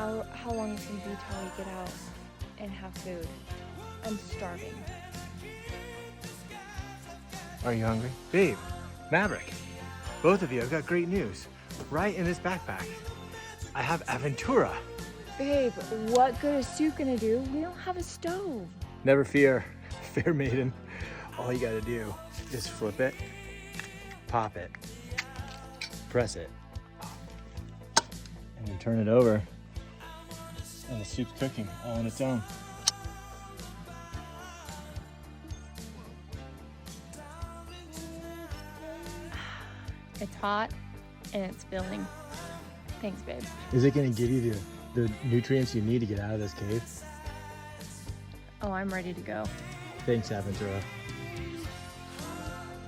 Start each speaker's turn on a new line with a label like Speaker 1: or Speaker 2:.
Speaker 1: how long it's gonna be till we get out and have food. I'm starving.
Speaker 2: Are you hungry? Babe, Maverick, both of you, I've got great news. Right in this backpack, I have Aventura.
Speaker 1: Babe, what good is soup gonna do? We don't have a stove.
Speaker 2: Never fear, fair maiden. All you gotta do is flip it, pop it, press it, and then turn it over, and the soup's cooking all on its own.
Speaker 1: It's hot and it's filling. Thanks, babe.
Speaker 2: Is it gonna give you the nutrients you need to get out of this cave?
Speaker 1: Oh, I'm ready to go.
Speaker 2: Thanks, Aventura.